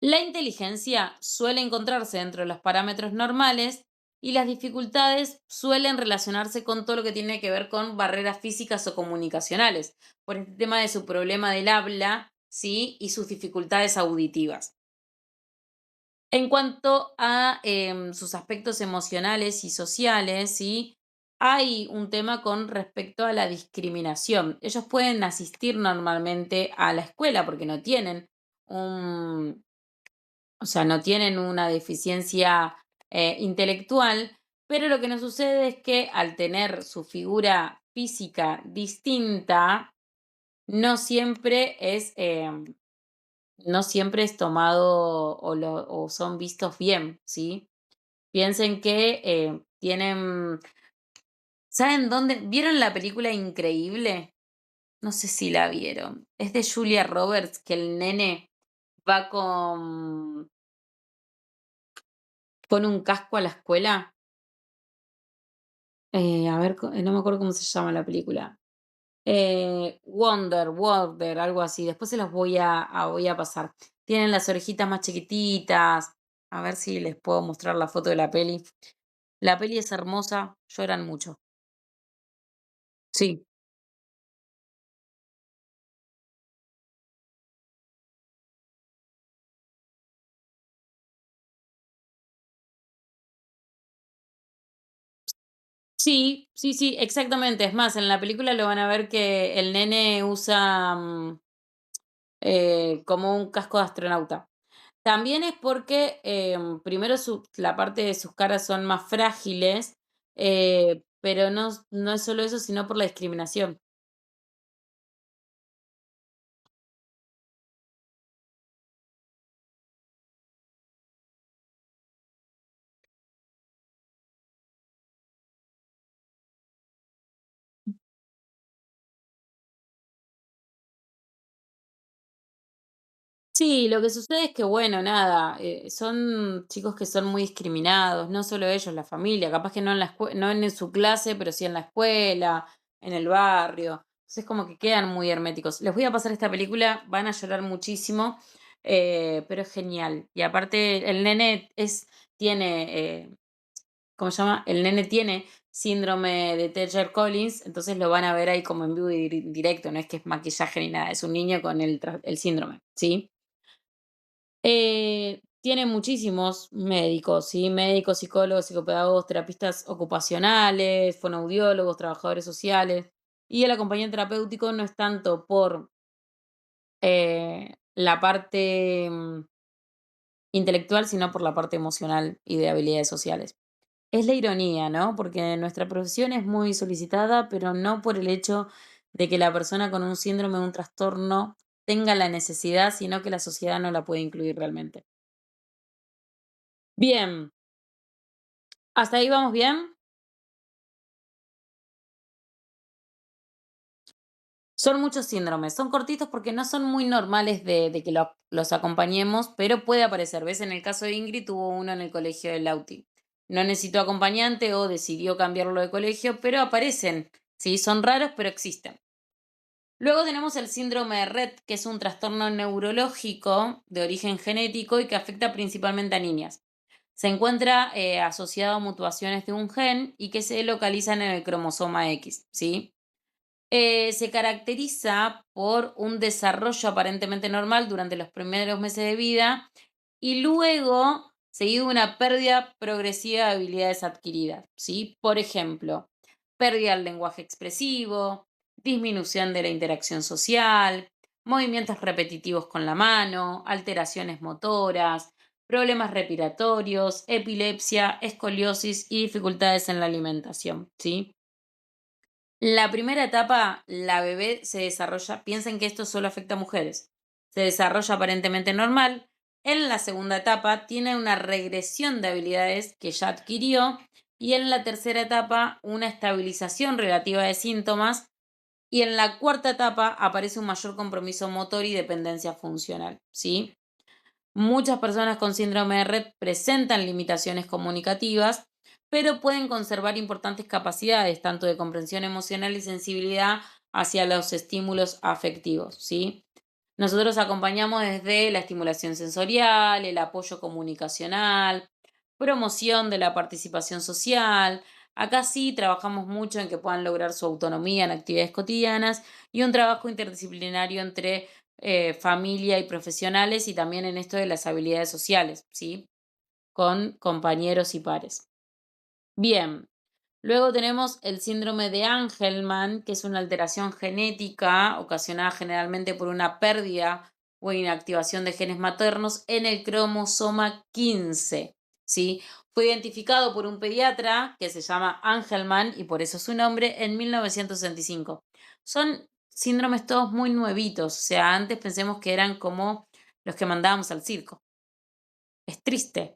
La inteligencia suele encontrarse dentro de los parámetros normales y las dificultades suelen relacionarse con todo lo que tiene que ver con barreras físicas o comunicacionales, por el tema de su problema del habla, ¿sí? Y sus dificultades auditivas. En cuanto a sus aspectos emocionales y sociales, ¿sí? Hay un tema con respecto a la discriminación. Ellos pueden asistir normalmente a la escuela porque no tienen un, o sea, no tienen una deficiencia intelectual, pero lo que nos sucede es que al tener su figura física distinta, no siempre es no siempre es tomado o son vistos bien, ¿sí? Piensen que tienen, ¿saben dónde? ¿Vieron la película Increíble? No sé si la vieron. Es de Julia Roberts, que el nene va con un casco a la escuela. A ver, no me acuerdo cómo se llama la película. Wonder, algo así. Después se los voy a pasar. Tienen las orejitas más chiquititas. A ver si les puedo mostrar la foto de la peli. La peli es hermosa, lloran mucho. Sí, sí, sí, sí, exactamente. Es más, en la película lo van a ver que el nene usa como un casco de astronauta. También es porque primero la parte de sus caras son más frágiles, pero no es solo eso, sino por la discriminación. Sí, lo que sucede es que, bueno, nada, son chicos que son muy discriminados, no solo ellos, la familia, capaz que no en no en su clase, pero sí en la escuela, en el barrio. Entonces como que quedan muy herméticos. Les voy a pasar esta película, van a llorar muchísimo, pero es genial. Y aparte, el nene tiene, ¿cómo se llama? El nene tiene síndrome de Treacher-Collins, entonces lo van a ver ahí como en vivo y directo, no es que es maquillaje ni nada, es un niño con el síndrome, ¿sí? Tiene muchísimos médicos, ¿sí? Médicos, psicólogos, psicopedagogos, terapistas ocupacionales, fonoaudiólogos, trabajadores sociales. Y el acompañante terapéutico no es tanto por la parte intelectual, sino por la parte emocional y de habilidades sociales. Es la ironía, ¿no? Porque nuestra profesión es muy solicitada, pero no por el hecho de que la persona con un síndrome o un trastorno tenga la necesidad, sino que la sociedad no la puede incluir realmente. Bien, ¿hasta ahí vamos bien? Son muchos síndromes, son cortitos porque no son muy normales de que los acompañemos, pero puede aparecer. ¿Ves? En el caso de Ingrid tuvo uno en el colegio de Lauti. No necesitó acompañante o decidió cambiarlo de colegio, pero aparecen. Sí, son raros, pero existen. Luego tenemos el síndrome de Rett, que es un trastorno neurológico de origen genético y que afecta principalmente a niñas. Se encuentra asociado a mutaciones de un gen y que se localizan en el cromosoma X, ¿sí? Se caracteriza por un desarrollo aparentemente normal durante los primeros meses de vida y luego seguido de una pérdida progresiva de habilidades adquiridas, ¿sí? Por ejemplo, pérdida del lenguaje expresivo, disminución de la interacción social, movimientos repetitivos con la mano, alteraciones motoras, problemas respiratorios, epilepsia, escoliosis y dificultades en la alimentación, ¿sí? La primera etapa, la bebé se desarrolla, piensen que esto solo afecta a mujeres, se desarrolla aparentemente normal. En la segunda etapa tiene una regresión de habilidades que ya adquirió y en la tercera etapa una estabilización relativa de síntomas y en la cuarta etapa aparece un mayor compromiso motor y dependencia funcional, ¿sí? Muchas personas con síndrome de Rett presentan limitaciones comunicativas, pero pueden conservar importantes capacidades, tanto de comprensión emocional y sensibilidad hacia los estímulos afectivos, ¿sí? Nosotros acompañamos desde la estimulación sensorial, el apoyo comunicacional, promoción de la participación social. Acá sí trabajamos mucho en que puedan lograr su autonomía en actividades cotidianas y un trabajo interdisciplinario entre familia y profesionales y también en esto de las habilidades sociales, ¿sí? Con compañeros y pares. Bien, luego tenemos el síndrome de Angelman, que es una alteración genética ocasionada generalmente por una pérdida o inactivación de genes maternos en el cromosoma 15, ¿sí? Fue identificado por un pediatra que se llama Angelman y por eso su nombre en 1965. Son síndromes todos muy nuevitos, o sea, antes pensemos que eran como los que mandábamos al circo. Es triste,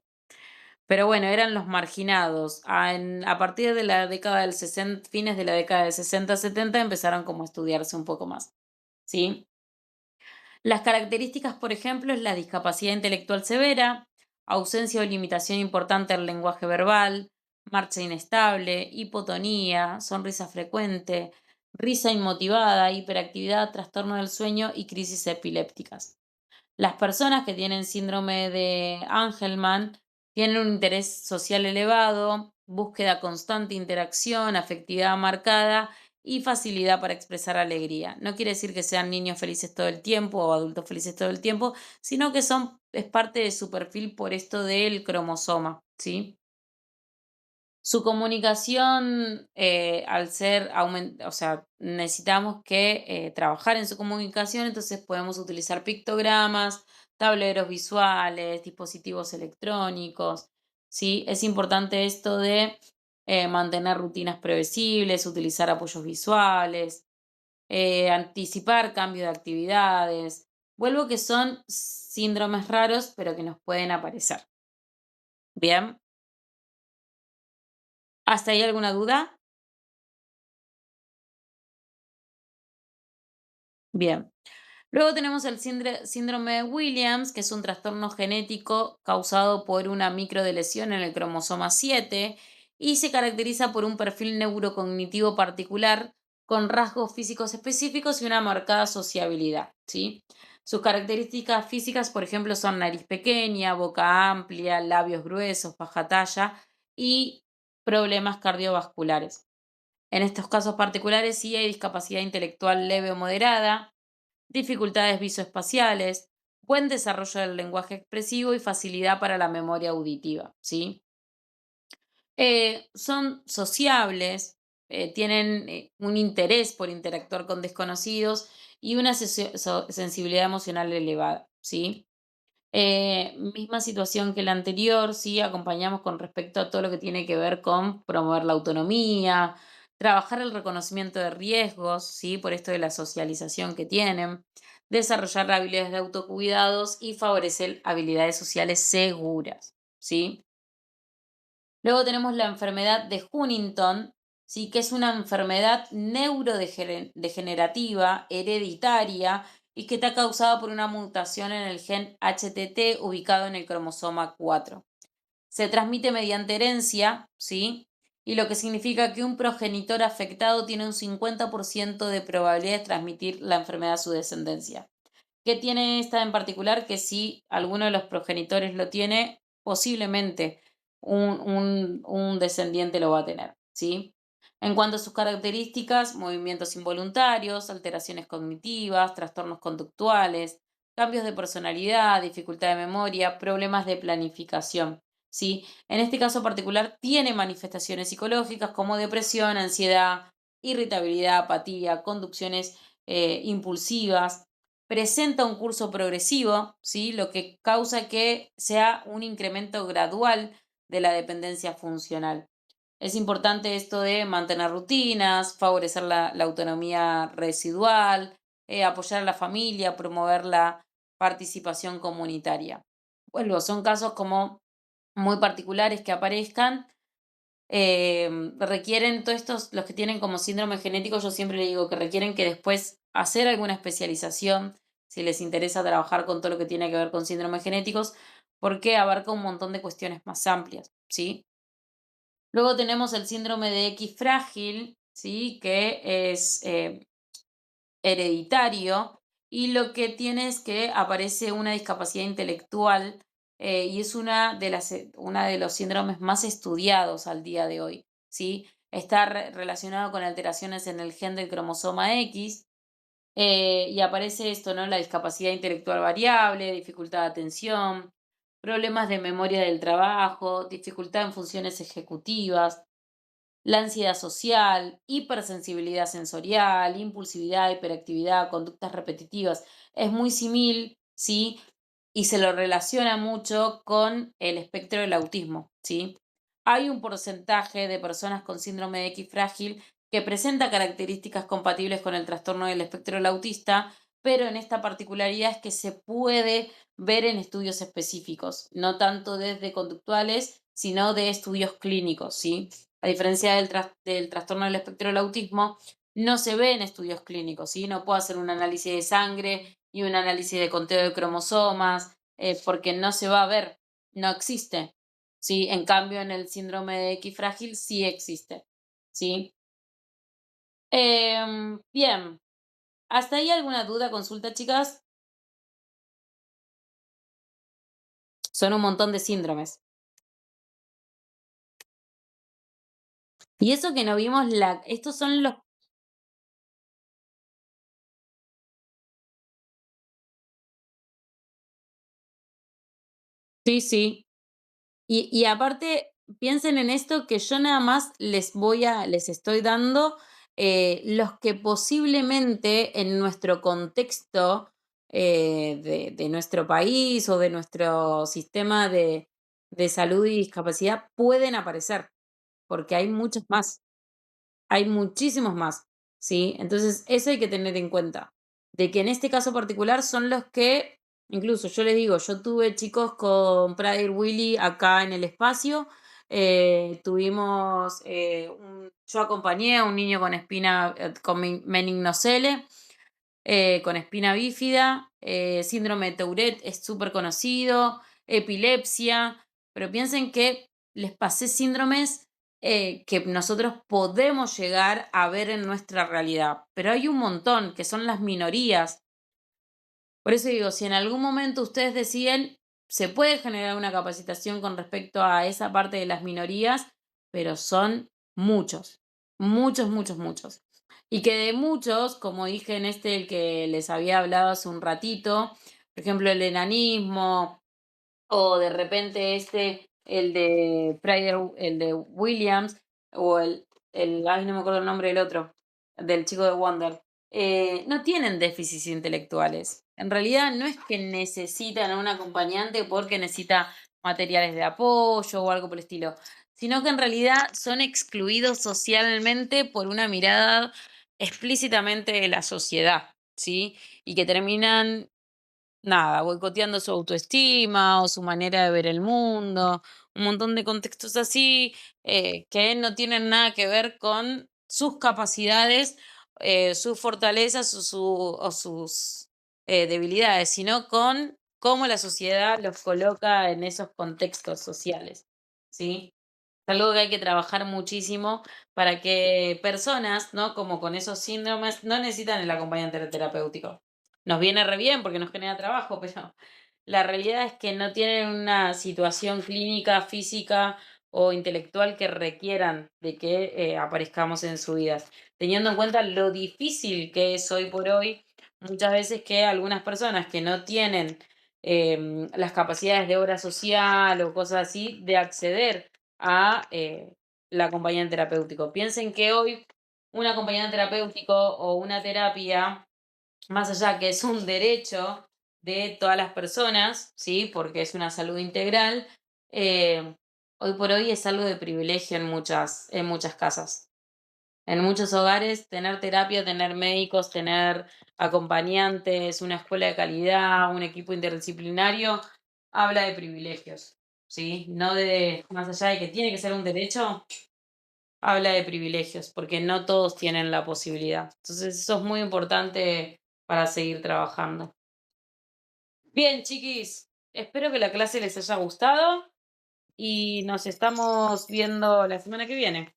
pero bueno, eran los marginados. A partir de la década del 60, fines de la década del 60-70 empezaron como a estudiarse un poco más, ¿sí? Las características, por ejemplo, es la discapacidad intelectual severa, ausencia o limitación importante del lenguaje verbal, marcha inestable, hipotonía, sonrisa frecuente, risa inmotivada, hiperactividad, trastorno del sueño y crisis epilépticas. Las personas que tienen síndrome de Angelman tienen un interés social elevado, búsqueda constante, interacción, afectividad marcada y facilidad para expresar alegría. No quiere decir que sean niños felices todo el tiempo o adultos felices todo el tiempo, sino que es parte de su perfil por esto del cromosoma, ¿sí? Su comunicación, al ser, o sea, necesitamos que trabajar en su comunicación, entonces podemos utilizar pictogramas, tableros visuales, dispositivos electrónicos, ¿sí? Es importante esto de mantener rutinas previsibles, utilizar apoyos visuales, anticipar cambio de actividades. Vuelvo que son síndromes raros, pero que nos pueden aparecer. Bien, ¿hasta ahí alguna duda? Bien. Luego tenemos el síndrome de Williams, que es un trastorno genético causado por una microdeleción en el cromosoma 7 y se caracteriza por un perfil neurocognitivo particular con rasgos físicos específicos y una marcada sociabilidad, ¿sí? Sus características físicas, por ejemplo, son nariz pequeña, boca amplia, labios gruesos, baja talla y problemas cardiovasculares. En estos casos particulares sí hay discapacidad intelectual leve o moderada, dificultades visoespaciales, buen desarrollo del lenguaje expresivo y facilidad para la memoria auditiva, ¿sí? Son sociables, tienen un interés por interactuar con desconocidos y una sensibilidad emocional elevada, ¿sí? Misma situación que la anterior, sí, acompañamos con respecto a todo lo que tiene que ver con promover la autonomía, trabajar el reconocimiento de riesgos, sí, por esto de la socialización que tienen, desarrollar habilidades de autocuidados y favorecer habilidades sociales seguras, sí. Luego tenemos la enfermedad de Huntington, ¿sí? Que es una enfermedad neurodegenerativa, hereditaria, y que está causada por una mutación en el gen HTT ubicado en el cromosoma 4. Se transmite mediante herencia, ¿sí? Y lo que significa que un progenitor afectado tiene un 50% de probabilidad de transmitir la enfermedad a su descendencia. ¿Qué tiene esta en particular? Que si alguno de los progenitores lo tiene, posiblemente un descendiente lo va a tener, ¿sí? En cuanto a sus características, movimientos involuntarios, alteraciones cognitivas, trastornos conductuales, cambios de personalidad, dificultad de memoria, problemas de planificación, ¿sí? En este caso particular tiene manifestaciones psicológicas como depresión, ansiedad, irritabilidad, apatía, conducciones impulsivas, presenta un curso progresivo, ¿sí? Lo que causa que sea un incremento gradual de la dependencia funcional. Es importante esto de mantener rutinas, favorecer la autonomía residual, apoyar a la familia, promover la participación comunitaria. Bueno, son casos como muy particulares que aparezcan, requieren todos estos, los que tienen como síndrome genético, yo siempre le digo que requieren que después hacer alguna especialización, si les interesa trabajar con todo lo que tiene que ver con síndromes genéticos, porque abarca un montón de cuestiones más amplias, ¿sí? Luego tenemos el síndrome de X frágil, ¿sí? Que es hereditario, y lo que tiene es que aparece una discapacidad intelectual, y es una de los síndromes más estudiados al día de hoy, ¿sí? Está relacionado con alteraciones en el gen del cromosoma X, y aparece esto, ¿no? La discapacidad intelectual variable, dificultad de atención, problemas de memoria del trabajo, dificultad en funciones ejecutivas, la ansiedad social, hipersensibilidad sensorial, impulsividad, hiperactividad, conductas repetitivas. Es muy similar, ¿sí? Y se lo relaciona mucho con el espectro del autismo, ¿sí? Hay un porcentaje de personas con síndrome de X frágil que presenta características compatibles con el trastorno del espectro del autista, pero en esta particularidad es que se puede ver en estudios específicos, no tanto desde conductuales, sino de estudios clínicos, ¿sí? A diferencia del trastorno del espectro del autismo, no se ve en estudios clínicos, ¿sí? No puedo hacer un análisis de sangre y un análisis de conteo de cromosomas, porque no se va a ver, no existe, ¿sí? En cambio, en el síndrome de X frágil sí existe, ¿sí? Bien, ¿hasta ahí alguna duda, consulta, chicas? Son un montón de síndromes. Y eso que no vimos estos son los, sí, sí. Y aparte, piensen en esto que yo nada más les estoy dando los que posiblemente en nuestro contexto de nuestro país o de nuestro sistema de salud y discapacidad pueden aparecer, porque hay muchos más. Hay muchísimos más, ¿sí? Entonces, eso hay que tener en cuenta, de que en este caso particular son los que, incluso yo les digo, yo tuve chicos con Prader Willy acá en el espacio, yo acompañé a un niño con meningocele, con espina bífida, síndrome de Tourette es súper conocido, epilepsia, pero piensen que les pasé síndromes que nosotros podemos llegar a ver en nuestra realidad, pero hay un montón que son las minorías. Por eso digo, si en algún momento ustedes deciden, se puede generar una capacitación con respecto a esa parte de las minorías, pero son muchos, muchos, muchos, muchos. Y que de muchos, como dije en el que les había hablado hace un ratito, por ejemplo, el enanismo, o de repente el de Williams, o ay, no me acuerdo el nombre del otro, del chico de Wonder, no tienen déficits intelectuales. En realidad no es que necesitan a un acompañante porque necesita materiales de apoyo o algo por el estilo, sino que en realidad son excluidos socialmente por una mirada explícitamente de la sociedad, ¿sí? Y que terminan nada, boicoteando su autoestima o su manera de ver el mundo, un montón de contextos así, que no tienen nada que ver con sus capacidades, sus fortalezas o sus debilidades, sino con cómo la sociedad los coloca en esos contextos sociales, ¿sí? Es algo que hay que trabajar muchísimo para que personas, ¿no? Como con esos síndromes, no necesitan el acompañante terapéutico. Nos viene re bien porque nos genera trabajo, pero la realidad es que no tienen una situación clínica, física o intelectual que requieran de que aparezcamos en su vida. Teniendo en cuenta lo difícil que es hoy por hoy, muchas veces que algunas personas que no tienen las capacidades de obra social o cosas así, de acceder a la acompañante terapéutico. Piensen que hoy un acompañante terapéutico o una terapia, más allá que es un derecho de todas las personas, ¿sí? Porque es una salud integral, hoy por hoy es algo de privilegio en muchas casas. En muchos hogares, tener terapia, tener médicos, tener acompañantes, una escuela de calidad, un equipo interdisciplinario, habla de privilegios, ¿sí? No de, más allá de que tiene que ser un derecho, habla de privilegios, porque no todos tienen la posibilidad. Entonces, eso es muy importante para seguir trabajando. Bien, chiquis, espero que la clase les haya gustado y nos estamos viendo la semana que viene.